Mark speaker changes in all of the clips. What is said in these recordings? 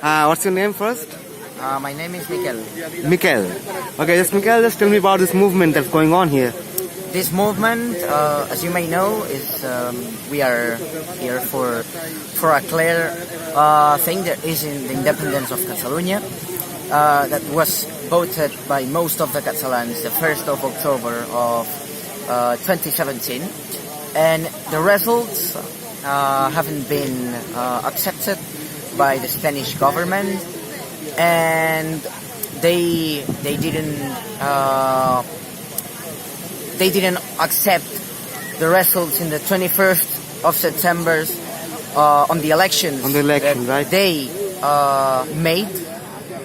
Speaker 1: What's your name first?
Speaker 2: My name is Mikel.
Speaker 1: Mikel. Okay, just tell me about this movement that's going on here.
Speaker 2: This movement, as you may know, is we are here for a clear thing that is in the independence of Catalonia. That was voted by most of the Catalans the 1st of October of 2017, and the results haven't been accepted by the Spanish government, and they didn't accept the results in the 21st of September on the elections.
Speaker 1: On the election, right?
Speaker 2: They made.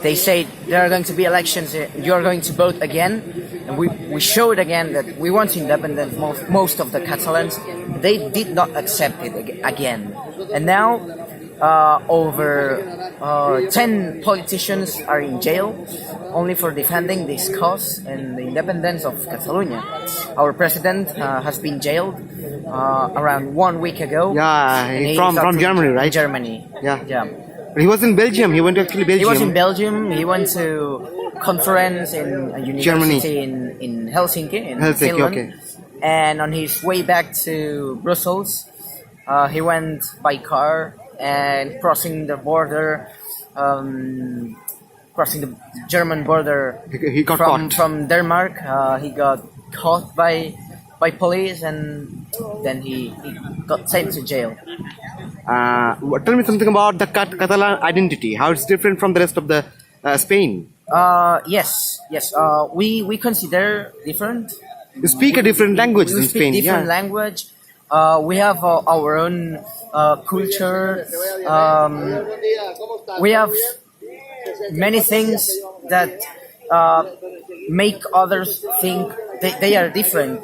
Speaker 2: They said there are going to be elections. You are going to vote again, and we showed again that we want independence. Most of the Catalans, they did not accept it again, and now over 10 politicians are in jail only for defending this cause and the independence of Catalonia. Our president has been jailed around 1 week ago.
Speaker 1: Yeah, he's from Germany, right?
Speaker 2: Germany.
Speaker 1: Yeah. But he was in Belgium. He went to actually Belgium.
Speaker 2: He was in Belgium. He went to conference in a university in Helsinki, Finland.
Speaker 1: Okay.
Speaker 2: And on his way back to Brussels, he went by car and crossing the border, crossing the German border.
Speaker 1: He got caught
Speaker 2: from Denmark. He got caught by police, and then he got sent to jail.
Speaker 1: Tell me something about the Catalan identity. How it's different from the rest of the Spain.
Speaker 2: Yes. We consider different.
Speaker 1: You speak a different language in Spain.
Speaker 2: We speak different language. We have our own culture. We have many things that make others think they are different.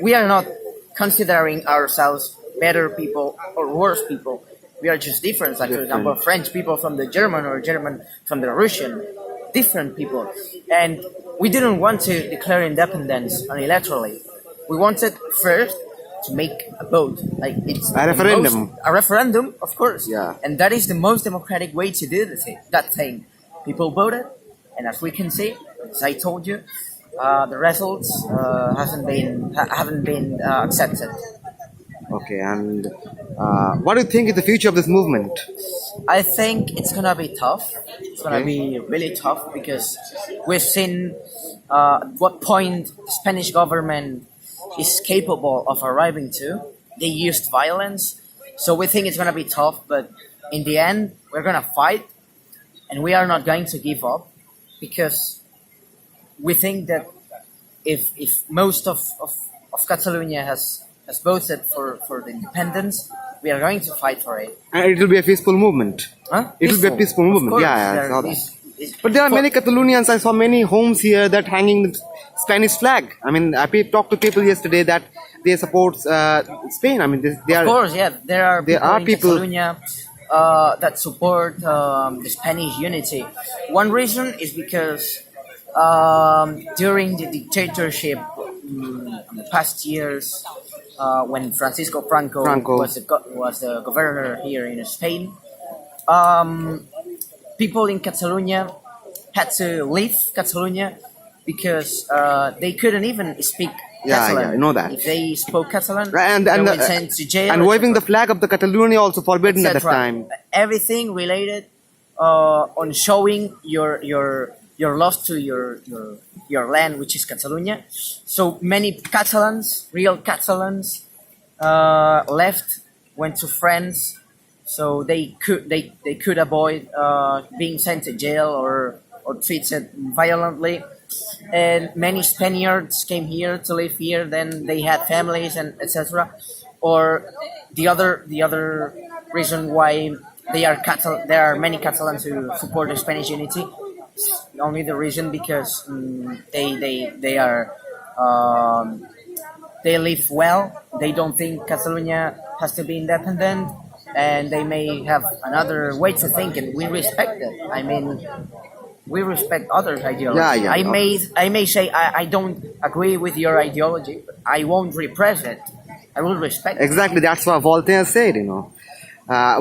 Speaker 2: We are not considering ourselves better people or worse people. We are just different. Like, for example, French people from the German, or German from the Russian. Different people. And we didn't want to declare independence unilaterally. We wanted first to make a vote. Like, it's
Speaker 1: a referendum.
Speaker 2: A referendum, of course.
Speaker 1: Yeah.
Speaker 2: And that is the most democratic way to do that thing. People voted, and as we can see, as I told you, the results haven't been accepted.
Speaker 1: Okay, and what do you think is the future of this movement?
Speaker 2: I think it's gonna be tough. It's gonna be really tough, because we've seen at what point the Spanish government is capable of arriving to. They used violence, so we think it's gonna be tough. But in the end, we're gonna fight, and we are not going to give up, because we think that if most of Catalonia has voted for the independence, we are going to fight for it.
Speaker 1: And it will be a peaceful movement.
Speaker 2: Huh?
Speaker 1: It will be a peaceful movement.
Speaker 2: Course,
Speaker 1: Yeah, I saw that. But there are many Catalonians. I saw many homes here that hanging the Spanish flag. I mean, I talked to people yesterday that they support Spain. I mean, they are.
Speaker 2: Of course, yeah. There are people in Catalonia that support the Spanish unity. One reason is because during the dictatorship in the past years, when Francisco Franco was the governor here in Spain, people in Catalonia had to leave Catalonia because they couldn't even speak Catalan.
Speaker 1: Yeah, I know that.
Speaker 2: If they spoke Catalan,
Speaker 1: right,
Speaker 2: they were sent to jail.
Speaker 1: And waving the flag of the Catalonia also forbidden at that time.
Speaker 2: Everything related on showing your loss to your land, which is Catalonia. So many Catalans, real Catalans, left, went to France, so they could avoid being sent to jail or treated violently. And many Spaniards came here to live here. Then they had families and etc. Or the other reason why there are many Catalans who support the Spanish unity. Only the reason because they are they live well. They don't think Catalonia has to be independent, and they may have another way to think, and we respect it. I mean, we respect others' ideology.
Speaker 1: Yeah,
Speaker 2: I may say I don't agree with your ideology, but I won't repress it. I will respect it.
Speaker 1: Exactly, that's what Voltaire said,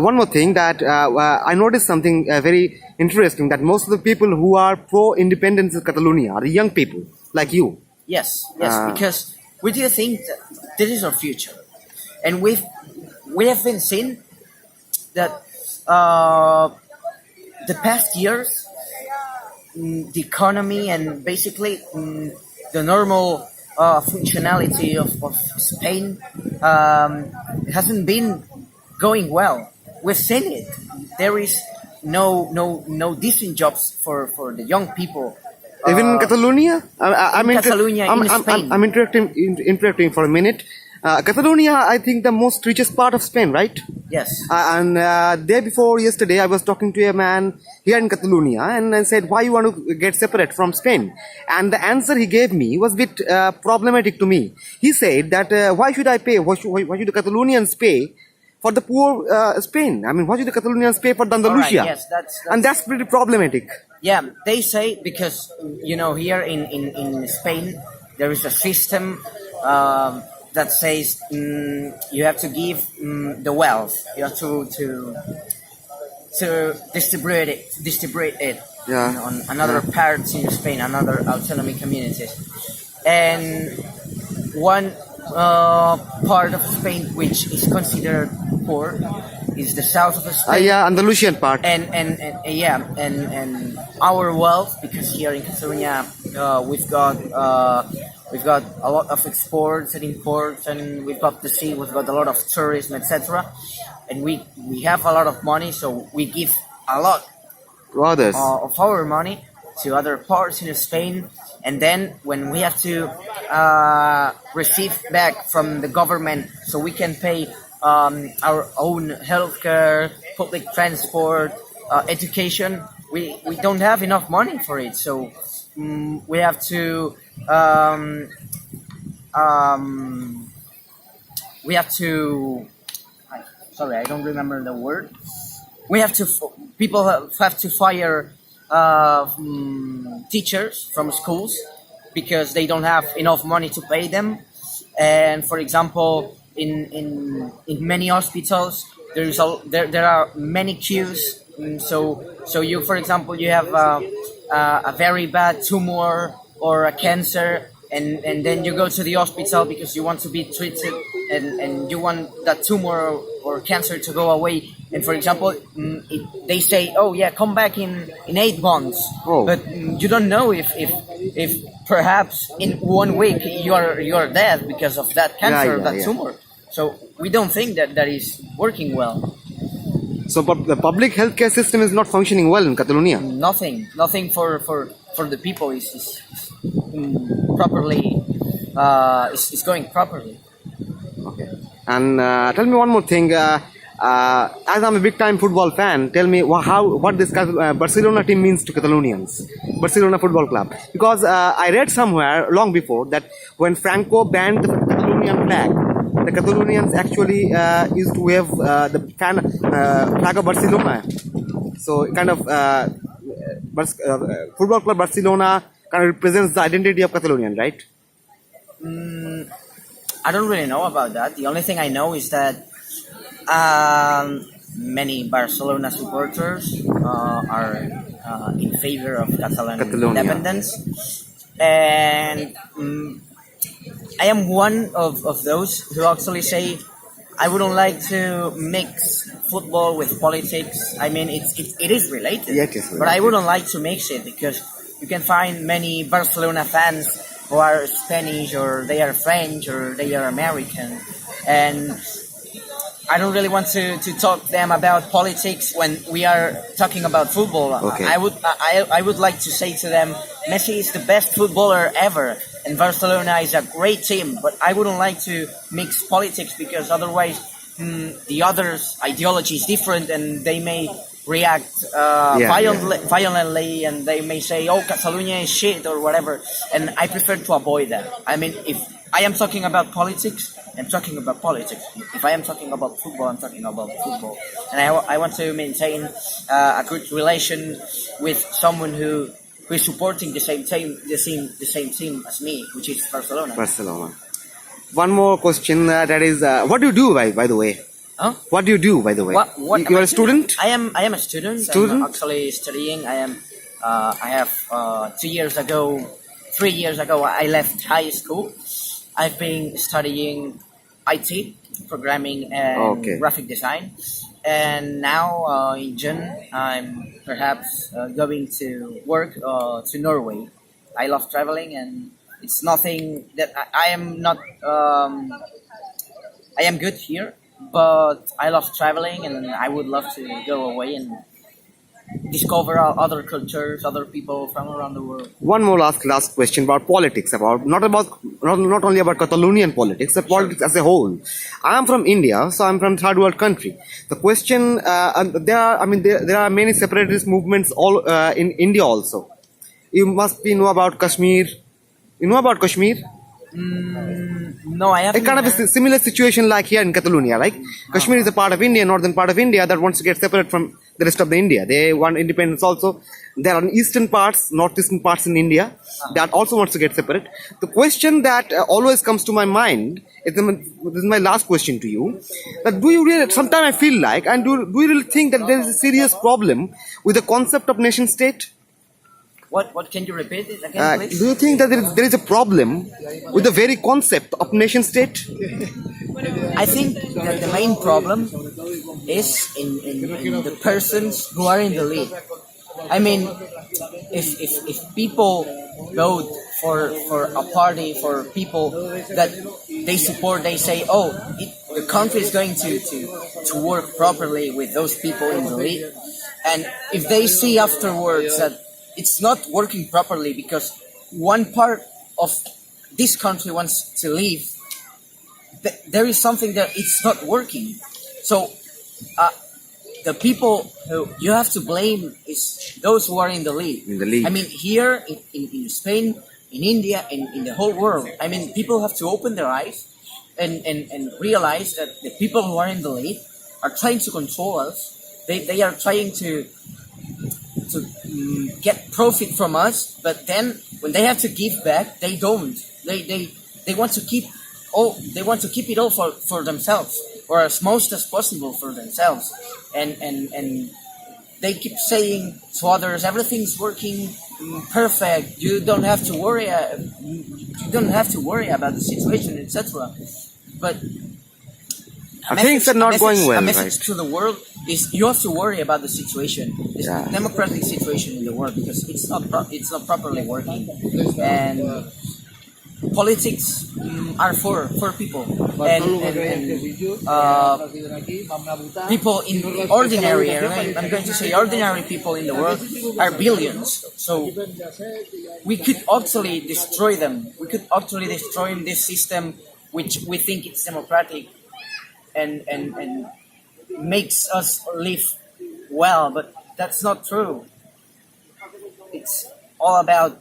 Speaker 1: One more thing that I noticed something very interesting, that most of the people who are pro-independence of Catalonia are the young people like you.
Speaker 2: Yes,
Speaker 1: Ah.
Speaker 2: because we do think that this is our future, and we have been seeing that the past years, the economy and basically the normal functionality of Spain hasn't been going well. We've seen it. There is no decent jobs for the young people.
Speaker 1: Even in Catalonia, I'm
Speaker 2: in
Speaker 1: inter-
Speaker 2: Catalonia, in Spain.
Speaker 1: I'm interacting for a minute. Catalonia, I think the most richest part of Spain, right?
Speaker 2: Yes.
Speaker 1: And day before yesterday, I was talking to a man here in Catalonia, and I said, "Why you want to get separate from Spain?" And the answer he gave me was a bit problematic to me. He said that why should I pay? Why should the Catalonians pay for the poor Spain? I mean, why should the Catalonians pay for the Andalusia?
Speaker 2: All right, yes,
Speaker 1: And that's pretty problematic.
Speaker 2: Yeah, they say because here in Spain there is a system that says you have to give the wealth. You have to distribute it
Speaker 1: Yeah.
Speaker 2: on another parts in Spain, another autonomy communities, and one part of Spain which is considered poor is the south of Spain.
Speaker 1: Yeah, Andalusian part.
Speaker 2: And our wealth, because here in Catalonia we've got a lot of exports and imports, and we've got the sea, we've got a lot of tourism, etc. And we have a lot of money, so we give a lot
Speaker 1: To others.
Speaker 2: of our money to other parts in Spain, and then when we have to receive back from the government, so we can pay our own healthcare, public transport, education, we don't have enough money for it, so we have to sorry, I don't remember the word. People have to fire teachers from schools because they don't have enough money to pay them. And for example, in many hospitals, there are many queues. So you, for example, you have a very bad tumor or a cancer, and then you go to the hospital because you want to be treated, and you want that tumor or cancer to go away. And for example, they say, "Oh yeah, come back in 8 months."
Speaker 1: Oh.
Speaker 2: But you don't know if perhaps in 1 week you're dead because of that cancer or that tumor. So we don't think that is working well.
Speaker 1: So the public healthcare system is not functioning well in Catalonia.
Speaker 2: Nothing for the people is properly is going properly.
Speaker 1: Okay. And tell me one more thing. As I'm a big time football fan, tell me what this Barcelona team means to Catalonians. Barcelona Football Club. Because I read somewhere long before that when Franco banned the Catalonian flag, the Catalonians actually used to wave the flag of Barcelona. So kind of Football Club Barcelona kind of represents the identity of Catalonian, right?
Speaker 2: I don't really know about that. The only thing I know is that many Barcelona supporters are in favor of Catalan independence, and I am one of those who actually say I wouldn't like to mix football with politics. I mean, it is related,
Speaker 1: Yeah, it is related.
Speaker 2: but I wouldn't like to mix it because you can find many Barcelona fans who are Spanish or they are French or they are American, and I don't really want to talk to them about politics when we are talking about football.
Speaker 1: Okay.
Speaker 2: I would like to say to them, Messi is the best footballer ever, and Barcelona is a great team. But I wouldn't like to mix politics because otherwise the others' ideology is different, and they may react violently, and they may say, "Oh, Catalonia is shit" or whatever. And I prefer to avoid that. I mean, if I am talking about politics, I'm talking about politics. If I am talking about football, I'm talking about football. And I want to maintain a good relation with someone who is supporting the same team as me, which is Barcelona.
Speaker 1: Barcelona. One more question. That is, what do you do, by the way?
Speaker 2: Huh?
Speaker 1: What do you do, by the way?
Speaker 2: What am
Speaker 1: You're
Speaker 2: I
Speaker 1: a student?
Speaker 2: doing? I am a student.
Speaker 1: Student?
Speaker 2: I'm actually studying. I have 2 years ago, 3 years ago, I left high school. I've been studying IT, programming and
Speaker 1: Okay.
Speaker 2: graphic design, and now in June I'm perhaps going to work to Norway. I love traveling, and it's nothing that I am not. I am good here, but I love traveling, and I would love to go away and discover other cultures, other people from around the world.
Speaker 1: One more last question about politics, about not only about Catalonian politics, but politics as a whole. I am from India, so I'm from third world country. The question, there are many separatist movements all in India also. You must know about Kashmir. You know about Kashmir?
Speaker 2: No, I
Speaker 1: A
Speaker 2: haven't.
Speaker 1: kind of a similar situation like here in Catalonia. Like Kashmir is a part of India, northern part of India that wants to get separate from the rest of the India. They want independence also. There are eastern parts, northeastern parts in India that also wants to get separate. The question that always comes to my mind is this is my last question to you. That do you really? Sometimes I feel like, and do you really think that there is a serious problem with the concept of nation state?
Speaker 2: What can you repeat it again, please?
Speaker 1: Do you think that there is a problem with the very concept of nation state?
Speaker 2: I think that the main problem is in the persons who are in the lead. I mean, if people vote for a party, for people that they support, they say, oh, the country is going to work properly with those people in the lead. And if they see afterwards that it's not working properly because one part of this country wants to leave, there is something that it's not working. So the people who you have to blame is those who are in the lead.
Speaker 1: In the lead.
Speaker 2: I mean, here in Spain, in India, in the whole world, I mean, people have to open their eyes and realize that the people who are in the lead are trying to control us. They are trying to get profit from us, but then when they have to give back, they don't. They want to keep it all for themselves, or as most as possible for themselves, and they keep saying to others, everything's working perfect. You don't have to worry. You don't have to worry about the situation, etc. But
Speaker 1: things are not going well.
Speaker 2: A message
Speaker 1: Right?
Speaker 2: to the world is you have to worry about the situation, this
Speaker 1: Yeah.
Speaker 2: democratic situation in the world, because it's not properly working, and politics are for people, and people in ordinary, I'm going to say ordinary people in the world are billions. So we could actually destroy them. We could actually destroy this system, which we think it's democratic, and makes us live well, but that's not true. It's all about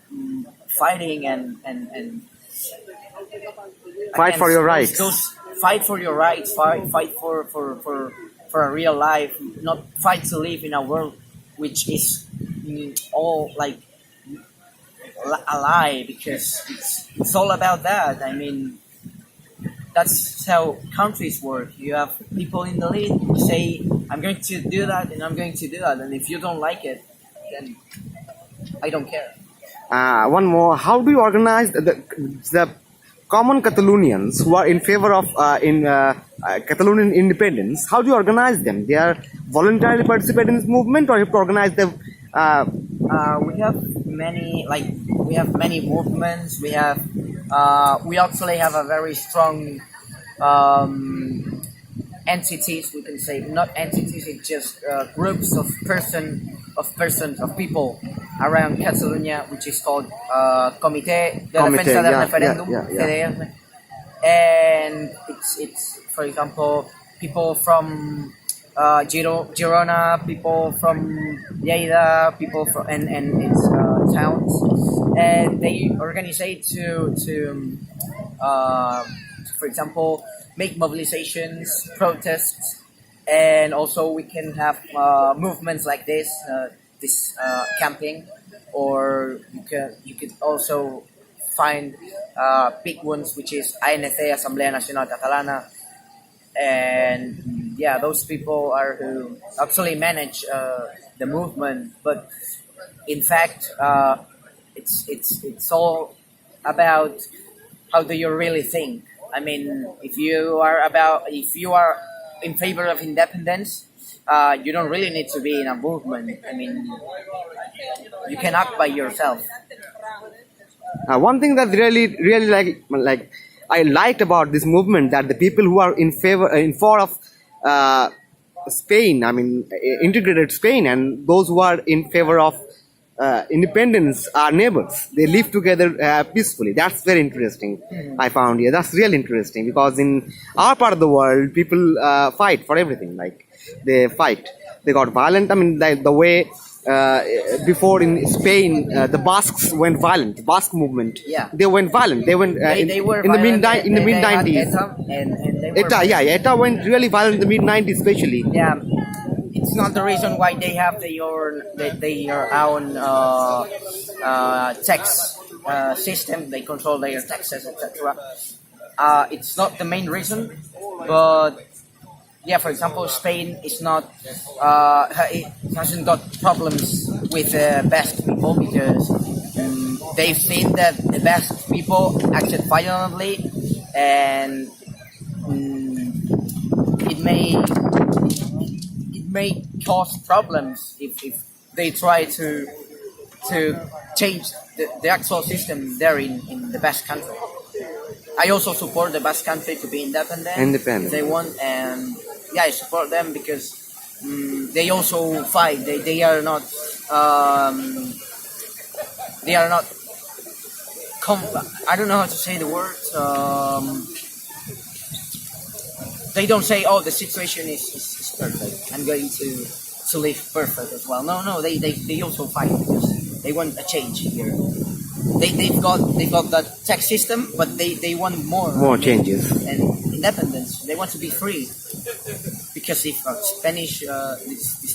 Speaker 2: fighting and
Speaker 1: Fight for your rights.
Speaker 2: Fight for your rights. Fight for a real life. Not fight to live in a world which is all like a lie, because it's all about that. I mean, that's how countries work. You have people in the lead who say, I'm going to do that and I'm going to do that, and if you don't like it, then I don't care.
Speaker 1: One more. How do you organize the common Catalonians who are in favor of Catalonian independence? How do you organize them? They are voluntarily participating in this movement, or you have to organize them?
Speaker 2: We have many movements. We actually have a very strong entities. We can say not entities. It's just groups of people around Catalonia, which is called Comité de Defensa del Referéndum, CDR. And it's for example people from Girona, people from Lleida, people from and its towns, and they organize to for example make mobilizations, protests, and also we can have movements like this camping, or you could also find big ones, which is ANC, Asamblea Nacional Catalana, and yeah, those people are who actually manage the movement. But in fact, it's all about how do you really think. I mean, if you are in favor of independence, you don't really need to be in a movement. I mean, you can act by yourself.
Speaker 1: One thing that really like I liked about this movement, that the people who are in favor of Spain, I mean integrated Spain, and those who are in favor of independence are neighbors. They live together peacefully. That's very interesting. I found here. That's really interesting, because in our part of the world, people fight for everything. Like they fight. They got violent. I mean, the way before in Spain, the Basques went violent. The Basque movement.
Speaker 2: Yeah.
Speaker 1: They went violent. They went
Speaker 2: They were
Speaker 1: in the mid
Speaker 2: violent.
Speaker 1: in the mid
Speaker 2: They had
Speaker 1: 90s.
Speaker 2: and they were
Speaker 1: ETA went really violent in the mid 90s, especially.
Speaker 2: yeah, it's not the reason why they have their own tax system. They control their taxes, etc. It's not the main reason, but yeah, for example, Spain is not it hasn't got problems with the Basque people, because they've seen that the Basque people acted violently, and it may cause problems if they try to change the actual system there in the Basque country. I also support the Basque country to be independent. If they want, and yeah, I support them because they also fight. They are not I don't know how to say the word. They don't say, "Oh, the situation is perfect. I'm going to live perfect as well." No. They also fight because they want a change here. They've got that tax system, but they want more
Speaker 1: Changes
Speaker 2: and independence. They want to be free, because if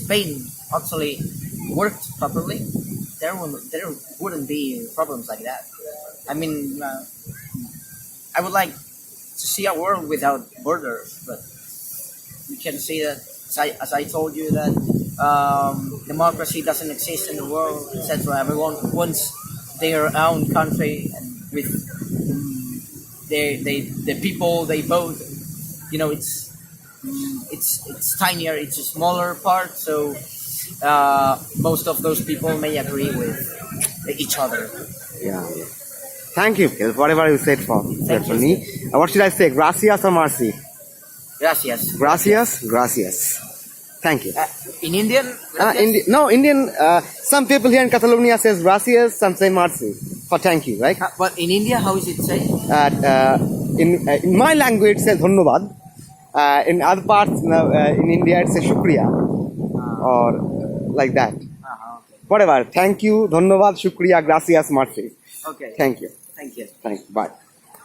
Speaker 2: Spain actually worked properly, there wouldn't be problems like that. I mean, I would like to see a world without borders, but we can see that, as I told you, that democracy doesn't exist in the world, etc. Everyone wants their own country, and with the people they vote, it's tinier, it's a smaller part, so most of those people may agree with each other.
Speaker 1: Yeah. Thank you, Phil, whatever you said for me. What should I say? Gracias or mercy?
Speaker 2: Gracias.
Speaker 1: Gracias. Thank you.
Speaker 2: In Indian?
Speaker 1: Indian. Some people here in Catalonia says gracias, some say mercy for thank you, right?
Speaker 2: But in India, how is it said?
Speaker 1: In my language, it says dhanyavad. In other parts in India, it says shukriya, or like that.
Speaker 2: Okay.
Speaker 1: Whatever. Thank you, dhanyavad, shukriya, gracias, mercy.
Speaker 2: Okay.
Speaker 1: Thank you.
Speaker 2: Thank you.
Speaker 1: Bye.